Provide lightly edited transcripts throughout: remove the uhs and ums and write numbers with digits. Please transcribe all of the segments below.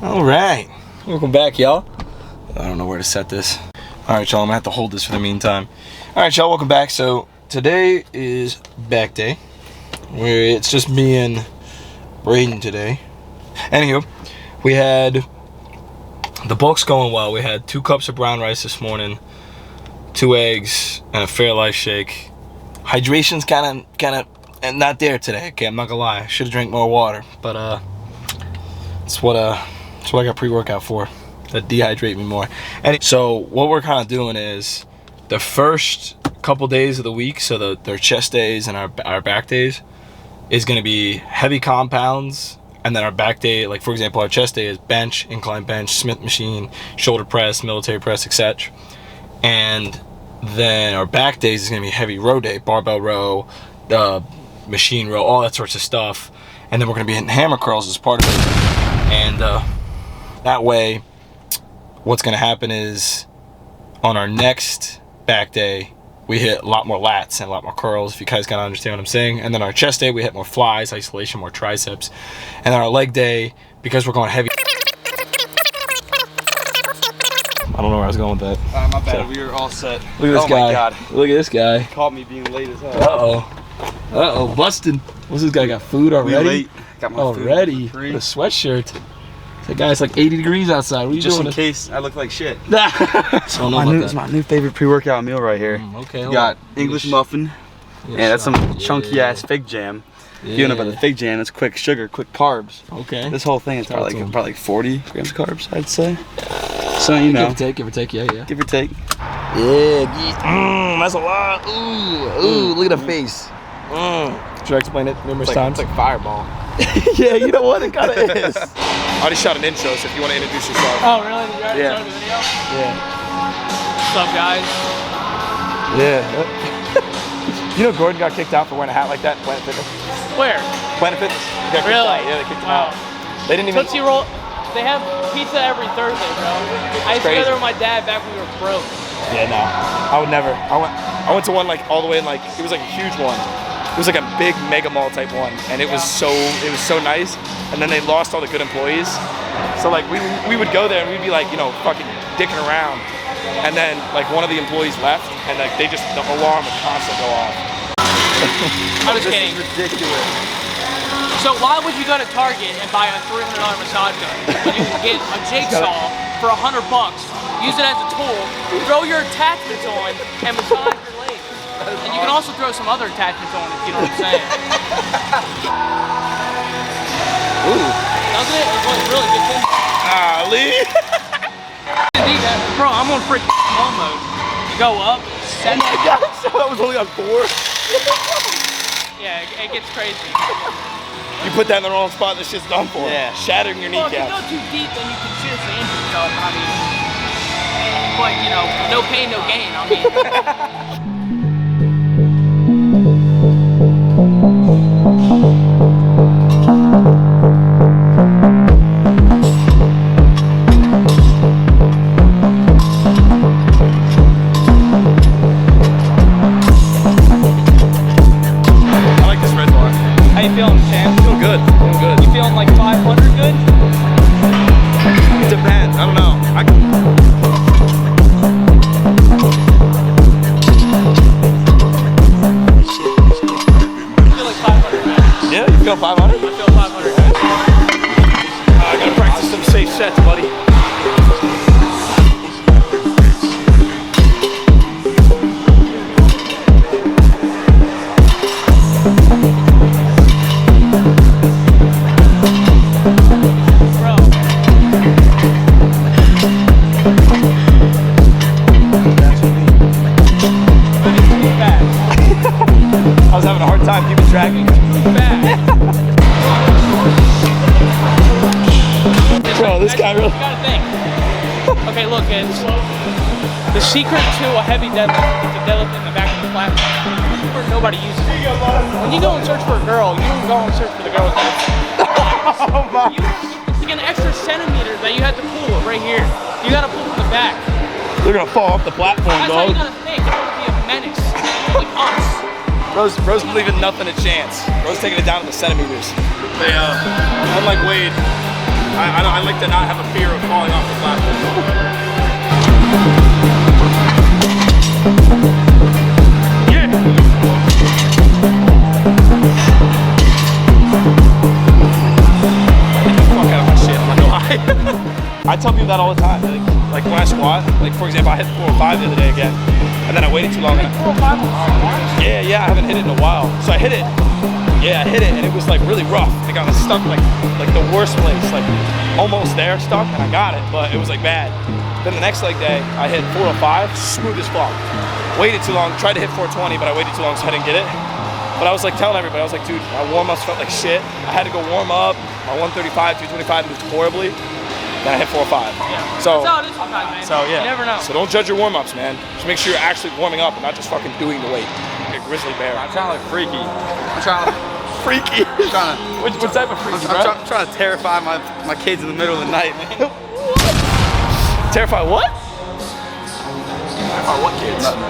All right, welcome back, y'all. I don't know where to set this. All right, y'all, I'm gonna have to hold this for the meantime. All right, y'all, welcome back. So today is back day, where it's just me and Braden today. Anywho, we had the bulk's going well. We had 2 cups of brown rice this morning, 2 eggs, and a Fairlife shake. Hydration's kind of not there today. Okay, I'm not gonna lie. Should have drank more water, but it's what I got pre-workout for. That dehydrate me more. And so what we're kind of doing is the first couple days of the week, so their chest days and our back days, is going to be heavy compounds, and then our back day, like for example, our chest day is bench, incline bench, Smith machine, shoulder press, military press, etc. And then our back days is going to be heavy row day, barbell row, machine row, all that sorts of stuff. And then we're going to be hitting hammer curls as part of it. And that way, what's going to happen is on our next back day, we hit a lot more lats and a lot more curls, if you guys kind of understand what I'm saying. And then our chest day, we hit more flies, isolation, more triceps. And then our leg day, because we're going heavy. I don't know where I was going with that. My bad, we were all set. Look at this guy. My God. Look at this guy. Caught me being late as hell. Uh-oh, busted. What's this guy got? Food already? Late. Got my already? food. With a sweatshirt. That guy's like 80 degrees outside. What are you Just doing? in case I look like shit. It's my new favorite pre-workout meal right here. Okay, You got English muffin. Yeah, that's some chunky ass fig jam. Yeah. You know about the fig jam, it's quick sugar, quick carbs. Okay. This whole thing is probably like 40 grams of carbs, I'd say. So, you know. Give or take, yeah. Give or take. Yeah, that's a lot. Ooh, look at the face. Should I explain it numerous times? It's like Fireball. Yeah, you know what? It kind of is. I already shot an intro, so if you want to introduce yourself. Oh, really? Did you already Yeah. start the video? Yeah. What's up, guys? Yeah. You know Gordon got kicked out for wearing a hat like that in Planet Fitness? Where? Planet Fitness. He got kicked Really? out. Yeah, they kicked him Wow. out. They didn't even... Tootsie Roll. They have pizza every Thursday, bro. I used to go there with my dad back when we were broke. Yeah, no. I would never. I went to one like all the way in like, it was like a huge one. It was like a big mega mall type one, and it was so nice. And then they lost all the good employees. So like we would go there and we'd be like, you know, fucking dicking around. And then like one of the employees left, and like the alarm would constantly go off. I'm just kidding. This is ridiculous. So why would you go to Target and buy a $300 massage gun when you can get a jigsaw for $100, use it as a tool, throw your attachments on, and massage your legs? And you can also throw some other attachments on if you know what I'm saying. Ooh. Doesn't it? It's like really good thing. Ali. Bro, I'm on freaking slow mode. You go up, send it. So that was only on 4. Yeah, it gets crazy. You put that in the wrong spot, and this shit's done for. Yeah. Shattering your Well, if you kneecaps. go too deep, then you can seriously injure yourself. I mean, but you know, no pain, no gain. I mean. I like this red bar. How you feeling, champ? Feeling good. Feeling good. You feeling like 500 good? It depends. I don't know. You feel like 500 good? Yeah, you feel 500? I feel 500 good. I gotta practice some safe sets, buddy. Bro. Too fast. I was having a hard time keeping track. Too fast. Bro, this guy really... You gotta think. Okay, look, it's the secret to a heavy deadlift is to deadlift in the back of the platform. Nobody uses it. When you go and search for a girl, you don't go and search for the girl with that. It's like an extra centimeter that you have to pull right here. You gotta pull from the back. They're gonna fall off the platform, That's how you dog. gotta think. It's gonna be a menace. Like us. Bro's leaving nothing a chance. Bro's taking it down to the centimeters. Unlike Wade, I like to not have a fear of falling off the platform. I tell people that all the time. Like when I squat, like for example, I hit 405 the other day again, and then I waited too long. Yeah, I haven't hit it in a while. So I hit it. Yeah, I hit it, and it was like really rough. I got stuck like the worst place, like almost there, stuck, and I got it, but it was like bad. Then the next leg day, I hit 405, smooth as fuck. Waited too long, tried to hit 420, but I waited too long, so I didn't get it. But I was like telling everybody, I was like, dude, my warm-ups felt like shit. I had to go warm up. My 135, 225 moved horribly. Then I hit 405. Yeah. So, that's how it is sometimes, man. So yeah. You never know. So don't judge your warm-ups, man. Just make sure you're actually warming up and not just fucking doing the weight. Like a grizzly bear. I'm trying to look freaky. I'm trying to. Freaky. I'm trying to. What type of freaky, bro? I'm trying to terrify my kids in the middle of the night, man. Terrify what? Terrify what kids? Nothing.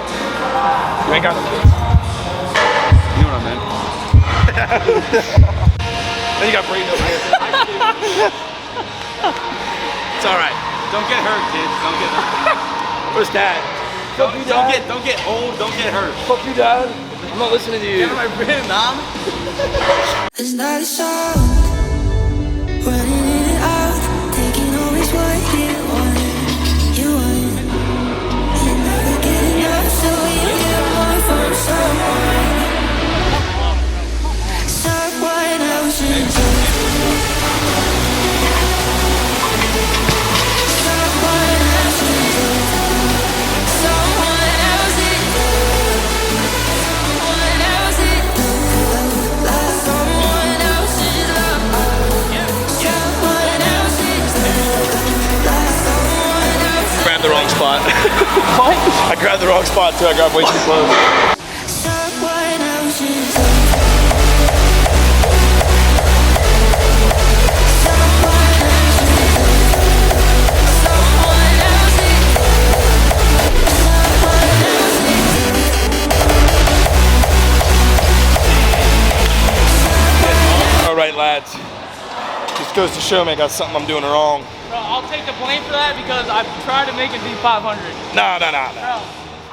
You ain't got no kids. You know what I meant. Then you got brain over here. It's all right. Don't get hurt, kids. Don't get hurt. Where's Dad? Don't get old. Don't get hurt. Fuck you, Dad. I'm not listening to you. Get my friend, Mom. There's not a sound, running in and out, taking always what you want. You never get enough, so you get more from someone. Someone else's love. Someone else's love. Someone else's love. Someone else's love. Someone else's love. Someone else's love. Someone else's. Grabbed the wrong spot. What? I grabbed the wrong spot too. I grabbed way too close. Someone else's love. All right, lads. Just goes to show me I got something I'm doing wrong. Bro, I'll take the blame for that because I've tried to make it be 500. No. Bro,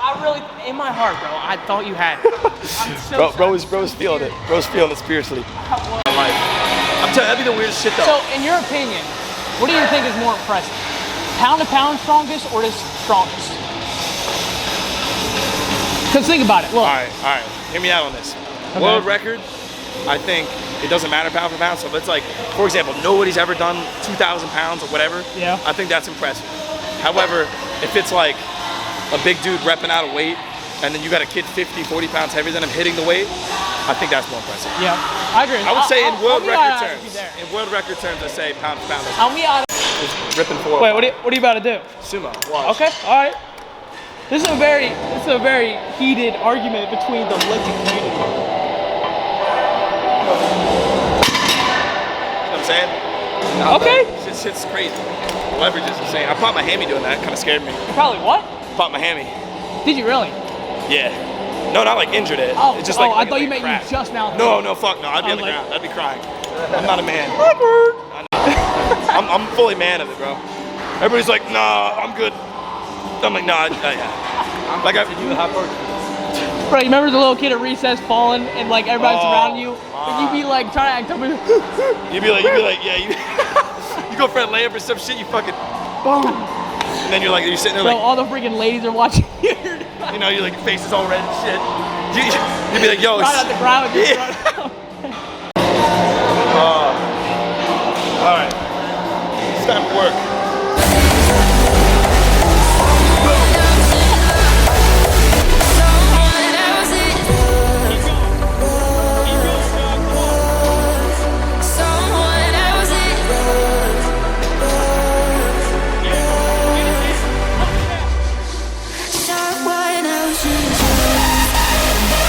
I really, in my heart, bro, I thought you had it. I'm so Bro's feeling it. Bro's feeling it spiritually. I'm telling you, that'd be the weirdest shit though. So, in your opinion, what do you think is more impressive? Pound to pound strongest or this strongest? Because think about it. Look. All right. Hear me out on this. Okay. World record, I think it doesn't matter pound for pound. So if it's like, for example, nobody's ever done 2,000 pounds or whatever, Yeah. I think that's impressive. However, if it's like a big dude repping out of weight and then you got a kid 50, 40 pounds heavier than him hitting the weight, I think that's more impressive. Yeah, I agree. I would say in world I'll be record honest with terms. you there. In world record terms, I say pound for pound. I'll be honest. Is ripping forward. Wait, what are you about to do? Sumo. Watch. Okay, all right. This is a very heated argument between the lifting community. You know what I'm saying? Okay. Shit's crazy. The leverage is insane. I popped my hammy doing that. Kind of scared me. You probably what? Popped my hammy. Did you really? Yeah. No, not like injured it. Oh, It's just like, I thought you meant cracked. you just now. No, fuck no. I'd be I on the was like- ground. I'd be crying. I'm not a man. I'm fully man of it, bro. Everybody's like, nah, I'm good. I'm like, nah, yeah. I'm Like I- to do the hot work. Bro, you remember the little kid at recess falling and like everybody's Oh, around you? And you'd be like trying to act up. You'd be like, yeah, you go for a layup or some shit, you fucking boom. And then you're sitting there Bro, like, all the freaking ladies are watching you. you know, you're like, your face is all red and shit. You'd be like, yo, Right on the ground. Just Yeah. run out. all right, it's time to work. Someone else's love. Someone else's love. Someone else's love.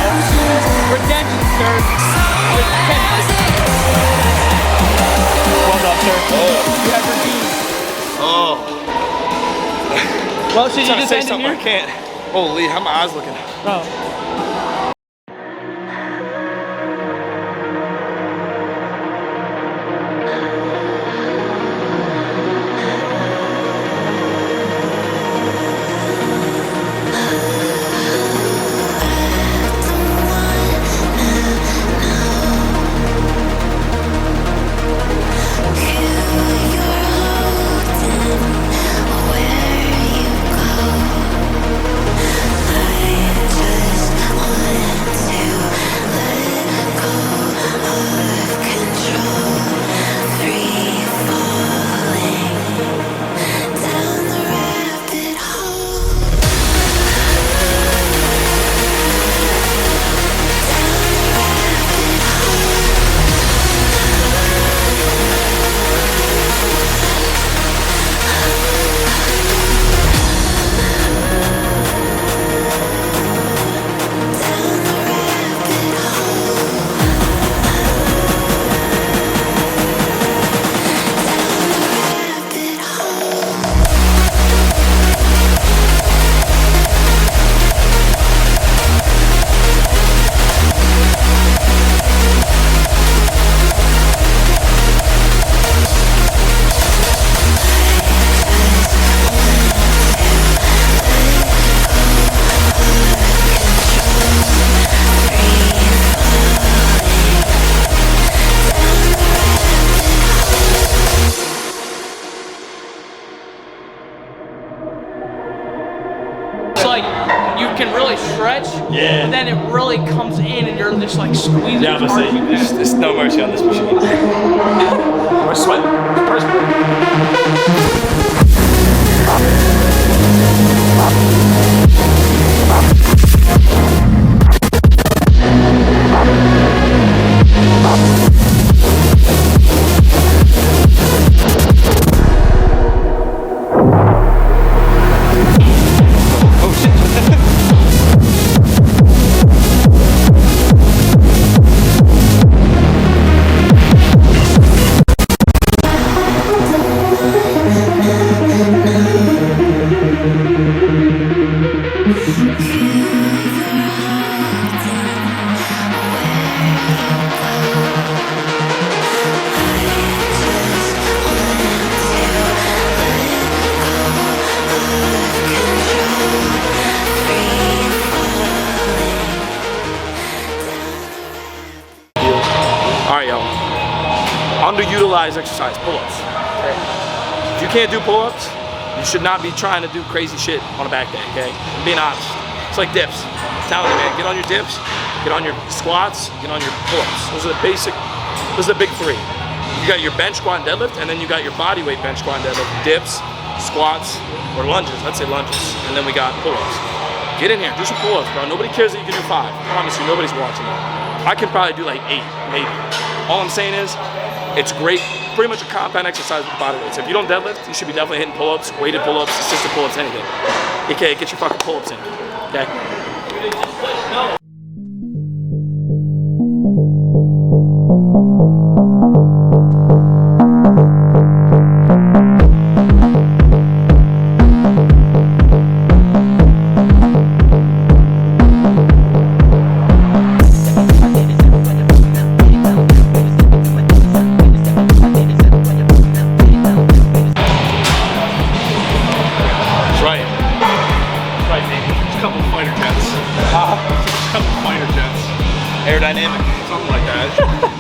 Redemption, sir. Well done, sir. You have redeemed. Oh, Well, should you Trying to just say end it something, I here? can't. Holy, how my eyes looking? Oh. It's like you can really stretch, Yeah. but then it really comes in and you're just like squeezing Yeah, as I'm hard as you gonna say, can. there's no mercy on this machine. We're sweating. Perspiring. Alright, y'all. Underutilized exercise, pull-ups. If you can't do pull-ups, you should not be trying to do crazy shit on a back day, okay? I'm being honest. It's like dips. I'm telling you, man, get on your dips, get on your squats, get on your pull-ups. Those are the big three. You got your bench, squat, and deadlift, and then you got your body weight bench, squat, and deadlift. Dips, squats, or lunges. Let's say lunges. And then we got pull-ups. Get in here, do some pull-ups, bro. Nobody cares that you can do 5. I promise you, nobody's watching that. I can probably do like 8, maybe. All I'm saying is, it's great, pretty much a compound exercise with body weights. If you don't deadlift, you should be definitely hitting pull-ups, weighted pull-ups, assisted pull-ups, anything. Okay, get your fucking pull-ups in, okay? Aerodynamic, something like that.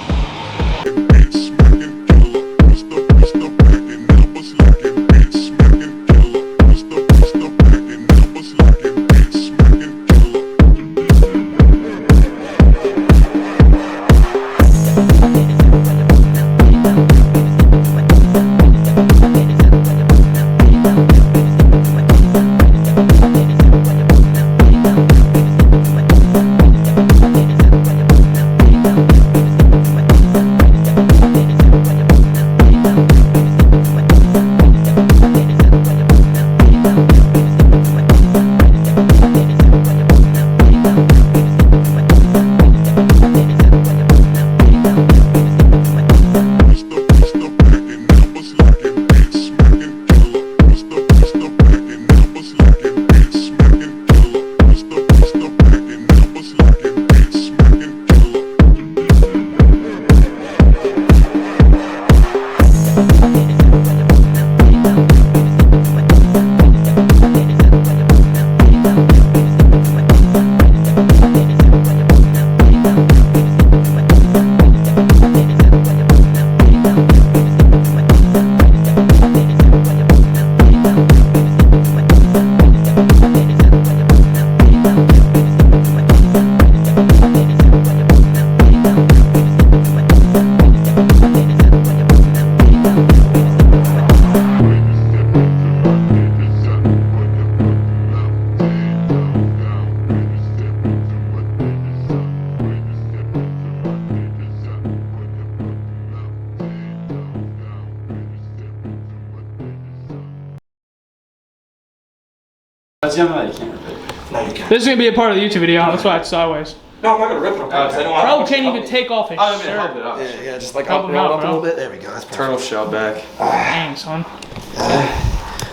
That's young lady, you can't rip it. No, you can't. This is gonna be a part of the YouTube video. That's why it's sideways. No, I'm not gonna rip it on purpose. I don't want. Bro can't even take off his Hold shirt. it up. Yeah, just like Help up, him roll out, up a bro. little bit. There we go. That's perfect. Turtle shell back. Dang, son.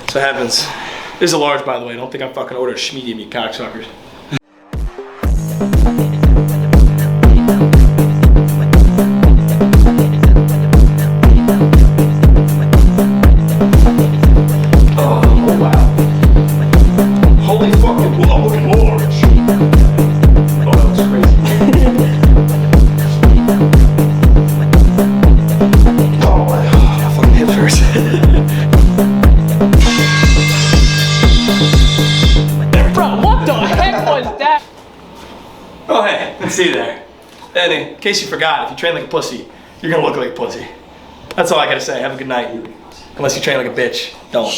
So it happens. This is a large, by the way. I don't think I'm fucking ordered a medium, you cocksuckers. Oh, wow. Holy fucking large. Oh, that was crazy. Oh, my fucking hips hurt. Bro, what the heck was that? Oh, hey, let's see there. And in case you forgot, if you train like a pussy, you're gonna look like a pussy. That's all I gotta say. Have a good night. Unless you train like a bitch, don't.